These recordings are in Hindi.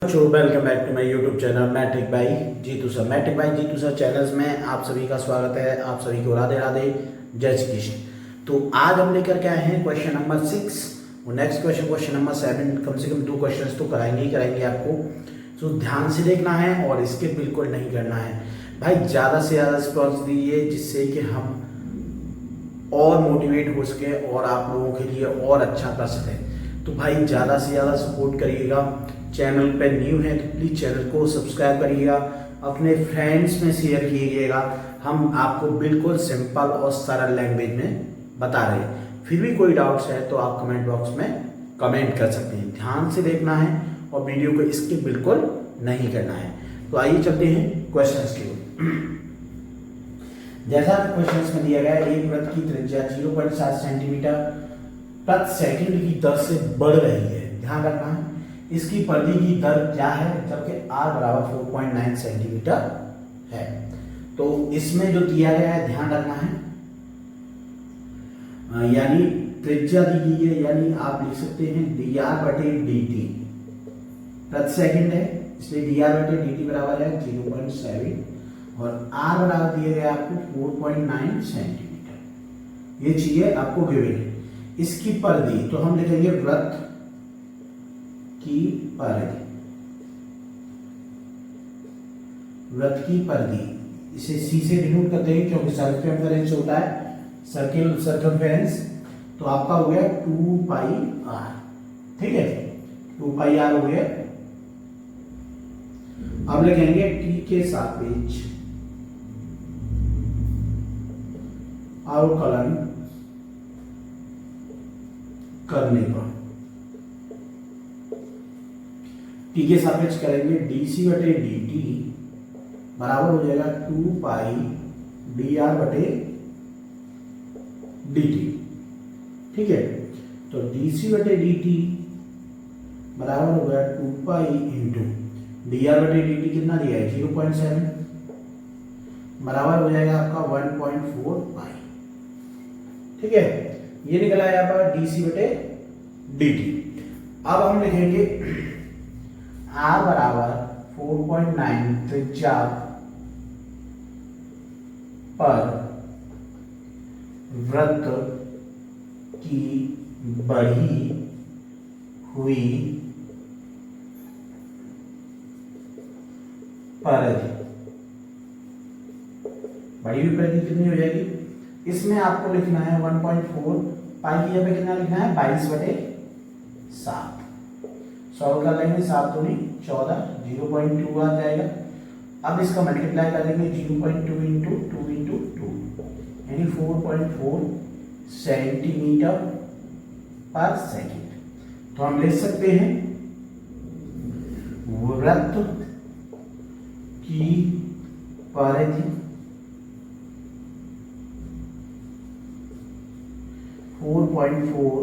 Welcome back to my YouTube channel matric by Jeetu sir. Matric by Jeetu sir channels में आप सभी का स्वागत है। आप सभी को राधे राधे, जय श्री कृष्ण। तो आज हम लेकर के आए हैं क्वेश्चन नंबर 6 और नेक्स्ट क्वेश्चन नंबर 7। कम से कम 2 क्वेश्चन तो कराएंगे ही कराएंगे आपको, तो ध्यान से देखना है और स्किप बिल्कुल नहीं करना है भाई। ज़्यादा से ज़्यादा रिस्पॉन्स दीजिए जिससे कि हम और मोटिवेट हो सके और आप लोगों के लिए और अच्छा कर सकें। तो भाई ज़्यादा से ज़्यादा सपोर्ट करिएगा। चैनल पे न्यू है तो प्लीज़ चैनल को सब्सक्राइब करिएगा, अपने फ्रेंड्स में शेयर कीजिएगा। हम आपको बिल्कुल सिंपल और सरल लैंग्वेज में बता रहे हैं। फिर भी कोई डाउट्स है तो आप कमेंट बॉक्स में कमेंट कर सकते हैं। ध्यान से देखना है और वीडियो को स्किप बिल्कुल नहीं करना है। तो आइए चलते हैं क्वेश्चंस की ओर। जैसा क्वेश्चंस में दिया गया है, एक वृत्त की त्रिज्या 0.7 सेंटीमीटर प्रति सेकंड की दर से बढ़ रही है। ध्यान रखना है इसकी परिधि की दर क्या है, जबकि r बराबर 4.9 सेंटीमीटर है। तो इसमें जो दिया गया है ध्यान रखना है, यानी त्रिज्या दी गई है, यानी आप लिख सकते हैं dr/dt प्रति सेकंड है, इसलिए dr/dt बराबर है 0.7 और r बराबर दिया गया आपको 4.9 सेंटीमीटर। ये चीजें आपको गिवन है। इसकी परिधि तो हम लिखेंगे वृत्त की परिधि, वृत्त की परिधि इसे c से डिनोट करते हैं क्योंकि सर्कमफेरेंस होता है सर्कमफेरेंस। तो आपका हो गया 2πr, ठीक है, 2πr हो गया। अब लिखेंगे t के सापेक्ष अवकलन करने पर t के सापेक्ष करेंगे dc/dt बराबर हो जाएगा 2πdr/dt, ठीक है। तो dc/dt बराबर हो गया 2π इंटू dr/dt कितना दिया है 0.7 बराबर हो जाएगा आपका 1.4π, ठीक है। ये निकला है आपका dc/dt। अब हम लिखेंगे r बराबर 4.9 त्रिज्या पर वृत्त की बढ़ी हुई परिधि, बढ़ी हुई परिधि कितनी हो जाएगी, इसमें आपको लिखना है 1.4 पाई की जगह कितना लिखना है 22/7। सॉल्व कर लेंगे, 7 दूनी 14, 0.2 आ जाएगा। अब इसका मल्टीप्लाई करेंगे 0.2 इंटू 2 इंटू 2 यानी 4.4 सेंटीमीटर पर सेकंड। तो हम लिख सकते हैं वृत्त की परिधि 4.4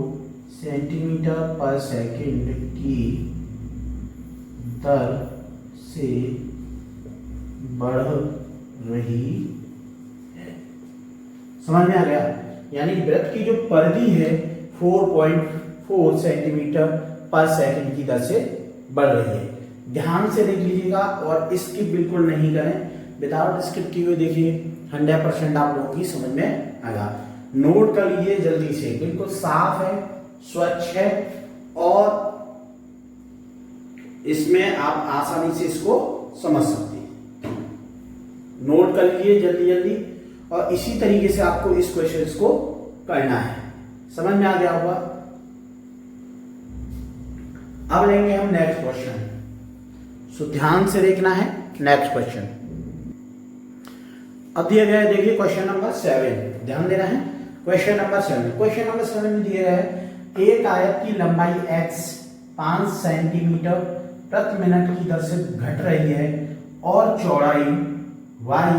सेंटीमीटर पर सेकंड की दर से बढ़ रही है। समझ में आ गया? यानी वृत्त की जो परिधि है 4.4 सेंटीमीटर पर सेकंड की दर से बढ़ रही है। ध्यान से देख लीजिएगा और स्किप बिल्कुल नहीं करें। विदाउट स्किप किए हुए देखिए 100% आप लोगों की समझ में आएगा। नोट कर लीजिए जल्दी से, बिल्कुल साफ है, स्वच्छ है और इसमें आप आसानी से इसको समझ सकते हैं। नोट कर लीजिए जल्दी जल्दी और इसी तरीके से आपको इस क्वेश्चन को करना है। समझ में आ गया होगा? अब लेंगे हम नेक्स्ट क्वेश्चन, सो ध्यान से देखना है। नेक्स्ट क्वेश्चन अब दिया गया है, देखिए क्वेश्चन नंबर 7, ध्यान देना है। क्वेश्चन नंबर 7 में दिया गया है एक आयत की लंबाई x 5 सेंटीमीटर प्रति मिनट की दर से घट रही है और चौड़ाई y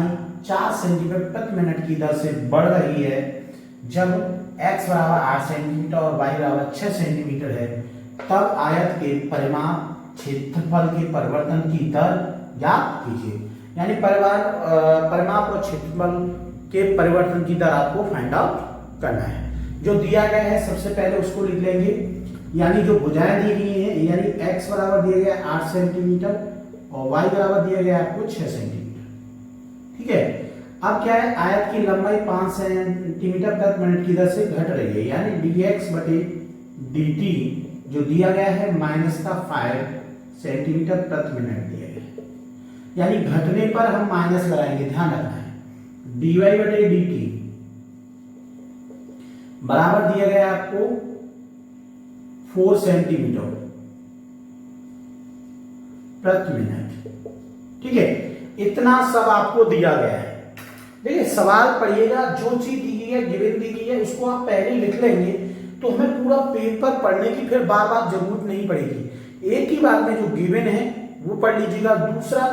4 सेंटीमीटर प्रति मिनट की दर से बढ़ रही है। जब x बराबर 8 सेंटीमीटर और y बराबर 6 सेंटीमीटर है, तब आयत के परिमाप क्षेत्रफल के परिवर्तन की दर ज्ञात कीजिए। यानी परिमाप और क्षेत्रफल के परिवर्तन की दर आपको फाइंड आउट करना है। जो दिया गया है सबसे पहले उसको लिख लेंगे, यानी जो भुजाएं दी गई हैं यानी x बराबर दिया गया 8 सेंटीमीटर और y बराबर दिया गया आपको 6 सेंटीमीटर। ठीक है, अब क्या है, आयत की लंबाई 5 सेंटीमीटर प्रति मिनट की दर से घट रही है, यानी dx बटे dt जो दिया गया है माइनस का 5 सेंटीमीटर प्रति मिनट दिया गया है, यानी घटने पर हम माइनस लगाएंगे, ध्यान रखना है। dy बटे dt बराबर दिया गया आपको 4 सेंटीमीटर प्रति मिनट। ठीक है, इतना सब आपको दिया गया है। देखिए सवाल पढ़िएगा, जो चीज दी गई है, गिवन दी गई है, उसको आप पहले लिख लेंगे तो हमें पूरा पेपर पढ़ने की फिर बार बार जरूरत नहीं पड़ेगी। एक ही बार में जो गिवन है वो पढ़ लीजिएगा। दूसरा,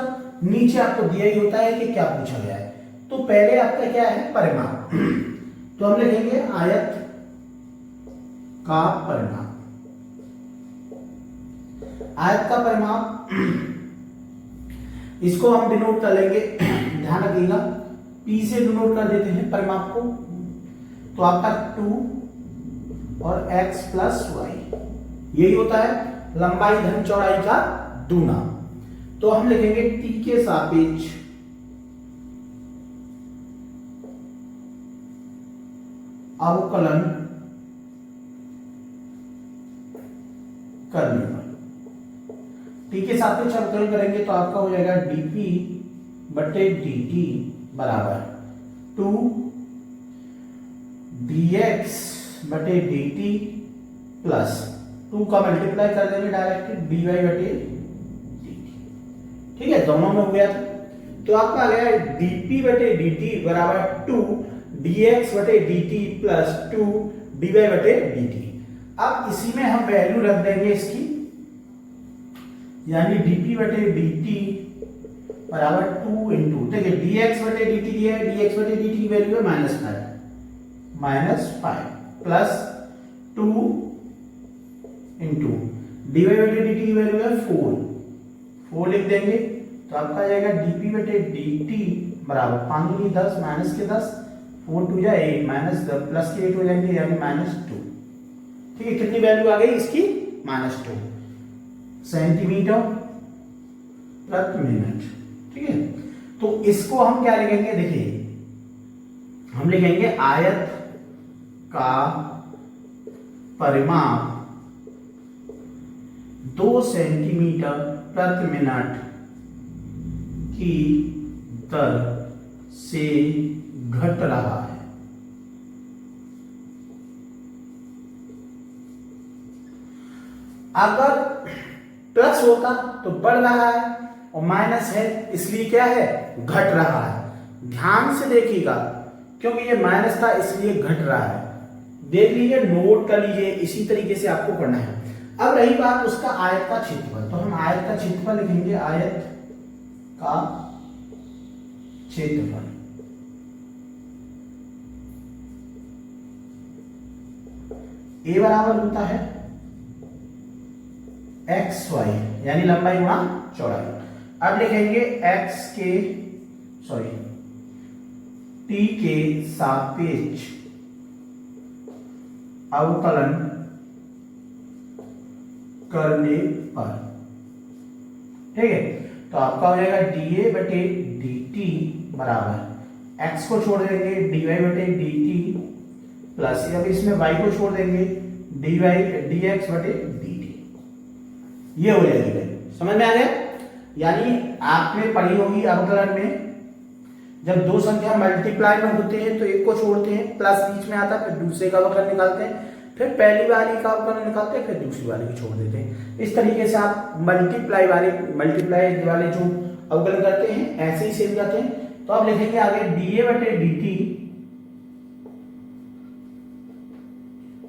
नीचे आपको दिया ही होता है कि क्या पूछा गया है। तो पहले आपका क्या है, परिमाप। तो हम लिखेंगे आयत का परिमाप। आयत का परिमाप इसको हम डिनोट कर लेंगे, ध्यान रखिएगा, P से डिनोट कर देते हैं परिमाप को। तो आपका 2 और x प्लस वाई, यही होता है लंबाई धन चौड़ाई का दूना। तो हम लिखेंगे t के सापेक्ष अवकलन करने पर, t के सापेक्ष अवकलन करेंगे तो आपका हो जाएगा dp बटे dt बराबर 2 dx बटे dt प्लस 2 का मल्टीप्लाई कर देंगे डायरेक्ट dy बटे dt। ठीक है, दोनों में हो गया था। तो आपका आ गया dp बटे dt बराबर 2 dx बटे dt प्लस 2 dy बटे dt। अब इसी में हम वैल्यू रख देंगे इसकी, यानी dp बटे dt बराबर 2 इंटू, देखिए dx बटे dt दिया है, dx बटे dt की वैल्यू है -5 प्लस 2 इंटू dy बटे dt की वैल्यू है 4 लिख देंगे। तो आपका आ जाएगा dp बटे dt बराबर 5 की 10 माइनस के 10, 4 2 जा 8 माइनस प्लस के 8 हो जाएंगे, यानी -2। ठीक है, कितनी वैल्यू आ गई इसकी, -2 सेंटीमीटर प्रति मिनट। ठीक है, तो इसको हम क्या लिखेंगे, देखिए हम लिखेंगे आयत का परिमाप 2 सेंटीमीटर प्रति मिनट की दर से घट रहा है। अगर प्लस होता तो बढ़ रहा है और माइनस है इसलिए क्या है, घट रहा है। ध्यान से देखिएगा, क्योंकि ये माइनस था इसलिए घट रहा है। देख लीजिए, नोट कर लीजिए, इसी तरीके से आपको करना है। अब रही बात उसका आयत का क्षेत्रफल, तो हम आयत का क्षेत्रफल लिखेंगे, आयत का क्षेत्रफल ए बराबर होता है एक्स वाई, यानी लंबाई गुणा चौड़ाई। अब लिखेंगे t के सापेक्ष अवकलन करने पर। ठीक है, तो आपका हो जाएगा dA बटे dt बराबर x को छोड़ देंगे dy बटे dt प्लस, अब इसमें y को छोड़ देंगे dx बटे dt। ये हो जाएगी, समझ में आ गया। यानी आपने पढ़ी होगी अवकलन में जब दो संख्या मल्टीप्लाई में होते हैं तो एक को छोड़ते हैं, प्लस बीच में आता है, फिर दूसरे का अवकलन निकालते हैं, फिर पहली वाली का अवकलन निकालते हैं, फिर दूसरी वाली को छोड़ देते हैं। इस तरीके से आप मल्टीप्लाई वाले जो अवकलन करते हैं ऐसे ही सेम जाते हैं। तो आप लिखेंगे आगे dA बटे dt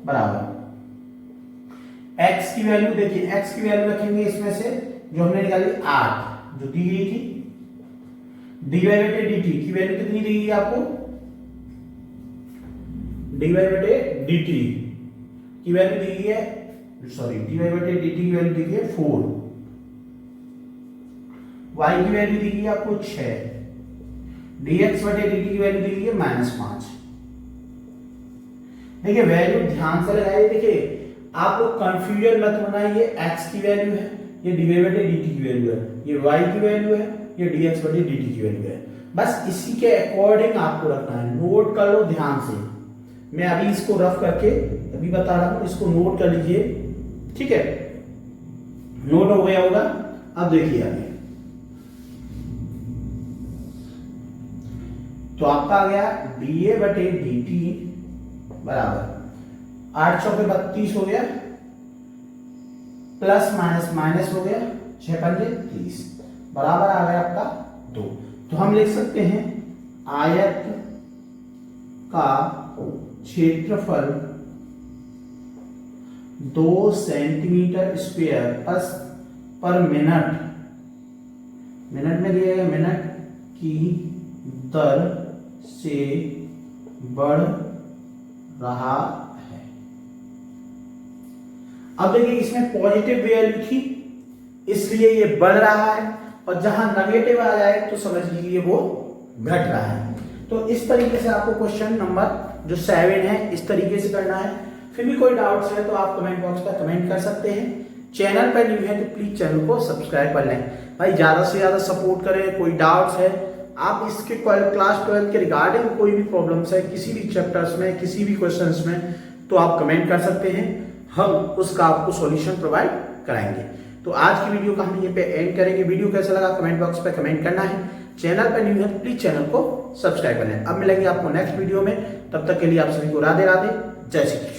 बराबर x की वैल्यू, देखिए x की वैल्यू रखेंगे इसमें से जो हमने निकाली 8 जो दी गई थी, dy बटे dt की वैल्यू कितनी दी गई आपको, dy बटे dt की वैल्यू दी गई है, dy बटे dt की वैल्यू दी गई है 4, y की वैल्यू दी गई है आपको 6, dx बटे dt की वैल्यू दी गई है -5। देखिए वैल्यू ध्यान से लगाइए, देखिए आप लोग कंफ्यूजन मत बनाइए, x की वैल्यू है, ये dy/dt की वैल्यू है, ये y की वैल्यू है, ये dx/dt की वैल्यू है। बस इसी के अकॉर्डिंग आपको रखना है, नोट कर लो ध्यान से। मैं अभी इसको रफ करके अभी बता रहा हूं, इसको नोट कर लीजिए, ठीक है, नोट हो गया होगा। अब देखिए आगे, तो आपका आ गया dA/dt बराबर 8 चौके 32 हो गया, प्लस माइनस माइनस हो गया, 6 पंजे 30 बराबर आ गया आपका 2। तो हम लिख सकते हैं आयत का क्षेत्रफल 2 सेंटीमीटर स्क्वायर पर मिनट, मिनट में दिया गया, मिनट की दर से बढ़ रहा है। अब देखिए इसमें पॉजिटिव वैल्यू थी इसलिए ये बढ़ रहा है, और जहां नेगेटिव आ जाए तो समझ लीजिए वो घट रहा है। तो इस तरीके से आपको क्वेश्चन नंबर जो 7 है इस तरीके से करना है। फिर भी कोई डाउट्स है तो आप कमेंट बॉक्स पर कमेंट कर सकते हैं। चैनल पर न्यू है तो प्लीज चैनल को सब्सक्राइब कर लें भाई, ज्यादा से ज्यादा सपोर्ट करें। कोई डाउट्स है, आप इसके क्लास 12 के रिगार्डिंग कोई भी प्रॉब्लम्स है किसी भी चैप्टर्स में, किसी भी क्वेश्चंस में, तो आप कमेंट कर सकते हैं, हम उसका आपको सॉल्यूशन प्रोवाइड कराएंगे। तो आज की वीडियो का हम यहीं पे एंड करेंगे। वीडियो कैसा लगा कमेंट बॉक्स पे कमेंट करना है। चैनल पर न्यू है तो प्लीज चैनल को सब्सक्राइब कर लें। अब मिलेंगे आपको नेक्स्ट वीडियो में, तब तक के लिए आप सभी को राधे राधे, जय श्री कृष्ण।